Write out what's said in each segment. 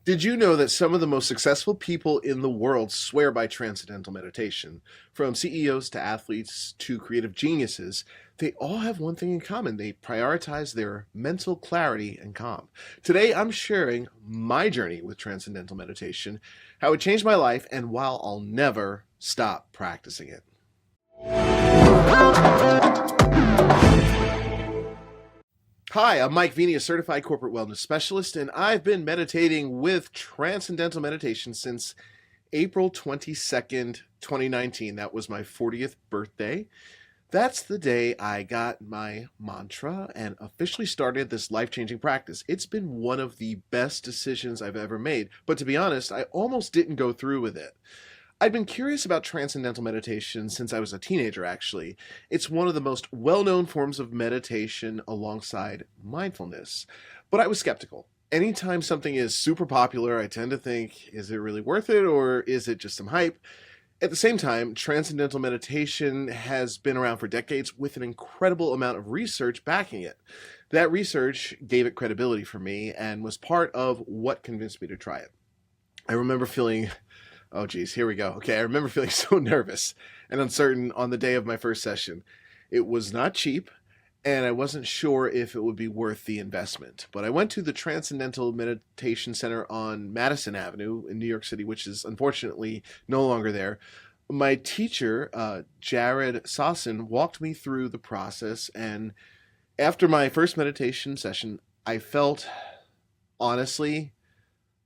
Did you know that some of the most successful people in the world swear by transcendental meditation? From CEOs to athletes to creative geniuses, they all have one thing in common. They prioritize their mental clarity and calm. Today, I'm sharing my journey with transcendental meditation, how it changed my life, and while I'll never stop practicing it. Hi, I'm Mike Veny, a certified corporate wellness specialist, and I've been meditating with Transcendental Meditation since April 22nd, 2019. That was my 40th birthday. That's the day I got my mantra and officially started this life-changing practice. It's been one of the best decisions I've ever made, but to be honest, I almost didn't go through with it. I'd been curious about transcendental meditation since I was a teenager, actually. It's one of the most well-known forms of meditation alongside mindfulness, but I was skeptical. Anytime something is super popular, I tend to think, is it really worth it, or is it just some hype? At the same time, transcendental meditation has been around for decades with an incredible amount of research backing it. That research gave it credibility for me and was part of what convinced me to try it. I remember feeling Oh geez, here we go. Okay, I remember feeling so nervous and uncertain on the day of my first session. It was not cheap, and I wasn't sure if it would be worth the investment. But I went to the Transcendental Meditation Center on Madison Avenue in New York City, which is unfortunately no longer there. My teacher, Jared Sossin, walked me through the process, and after my first meditation session, I felt, honestly,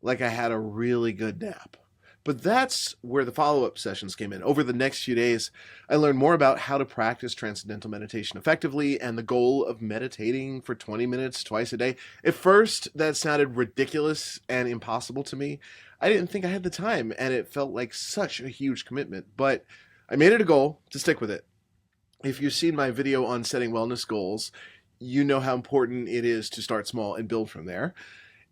like I had a really good nap. But that's where the follow-up sessions came in. Over the next few days, I learned more about how to practice transcendental meditation effectively and the goal of meditating for 20 minutes twice a day. At first, that sounded ridiculous and impossible to me. I didn't think I had the time, and it felt like such a huge commitment. But I made it a goal to stick with it. If you've seen my video on setting wellness goals, you know how important it is to start small and build from there.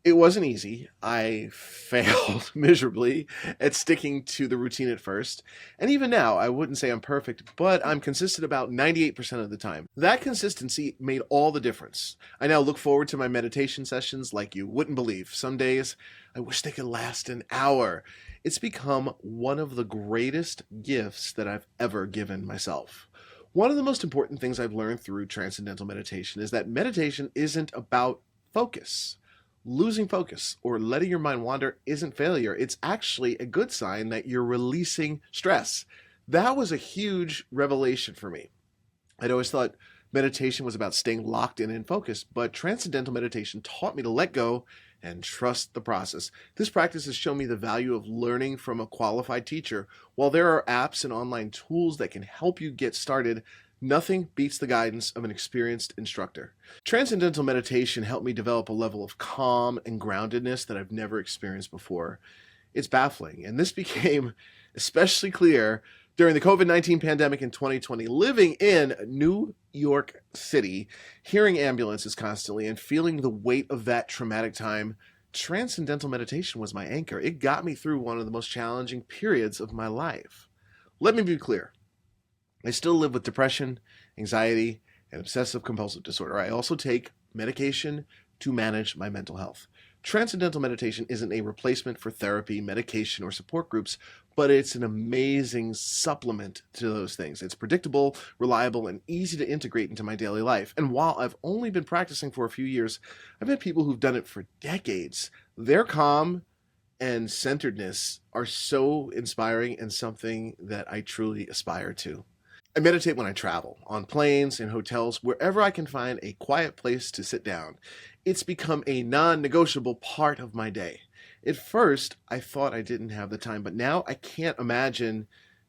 It wasn't easy. I failed miserably at sticking to the routine at first. And even now, I wouldn't say I'm perfect, but I'm consistent about 98% of the time. That consistency made all the difference. I now look forward to my meditation sessions like you wouldn't believe. Some days, I wish they could last an hour. It's become one of the greatest gifts that I've ever given myself. One of the most important things I've learned through transcendental meditation is that meditation isn't about focus. Losing focus or letting your mind wander isn't failure. It's actually a good sign that you're releasing stress. That was a huge revelation for me. I'd always thought meditation was about staying locked in and focused, but transcendental meditation taught me to let go and trust the process. This practice has shown me the value of learning from a qualified teacher. While there are apps and online tools that can help you get started, nothing beats the guidance of an experienced instructor. Transcendental meditation helped me develop a level of calm and groundedness that I've never experienced before. It's baffling, and this became especially clear during the COVID-19 pandemic in 2020. Living in New York City, hearing ambulances constantly and feeling the weight of that traumatic time, transcendental meditation was my anchor. It got me through one of the most challenging periods of my life. Let me be clear. I still live with depression, anxiety, and obsessive compulsive disorder. I also take medication to manage my mental health. Transcendental meditation isn't a replacement for therapy, medication, or support groups, but it's an amazing supplement to those things. It's predictable, reliable, and easy to integrate into my daily life. And while I've only been practicing for a few years, I've met people who've done it for decades. Their calm and centeredness are so inspiring and something that I truly aspire to. I meditate when I travel, on planes, in hotels, wherever I can find a quiet place to sit down. It's become a non-negotiable part of my day. At first, I thought I didn't have the time, but now I can't imagine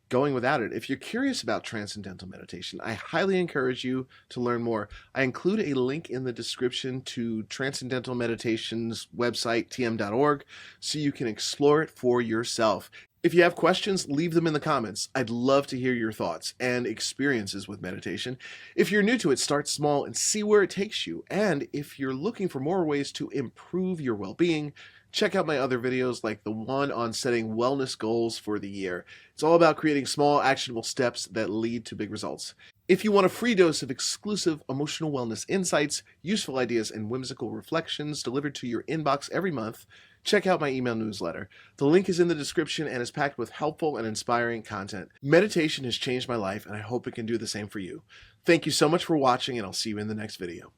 going without it. If you're curious about transcendental meditation, I highly encourage you to learn more. I include a link in the description to Transcendental Meditation's website, tm.org, so you can explore it for yourself. If you have questions, leave them in the comments. I'd love to hear your thoughts and experiences with meditation. If you're new to it, start small and see where it takes you. And if you're looking for more ways to improve your well-being, check out my other videos like the one on setting wellness goals for the year. It's all about creating small, actionable steps that lead to big results. If you want a free dose of exclusive emotional wellness insights, useful ideas, and whimsical reflections delivered to your inbox every month, check out my email newsletter. The link is in the description and is packed with helpful and inspiring content. Meditation has changed my life, and I hope it can do the same for you. Thank you so much for watching, and I'll see you in the next video.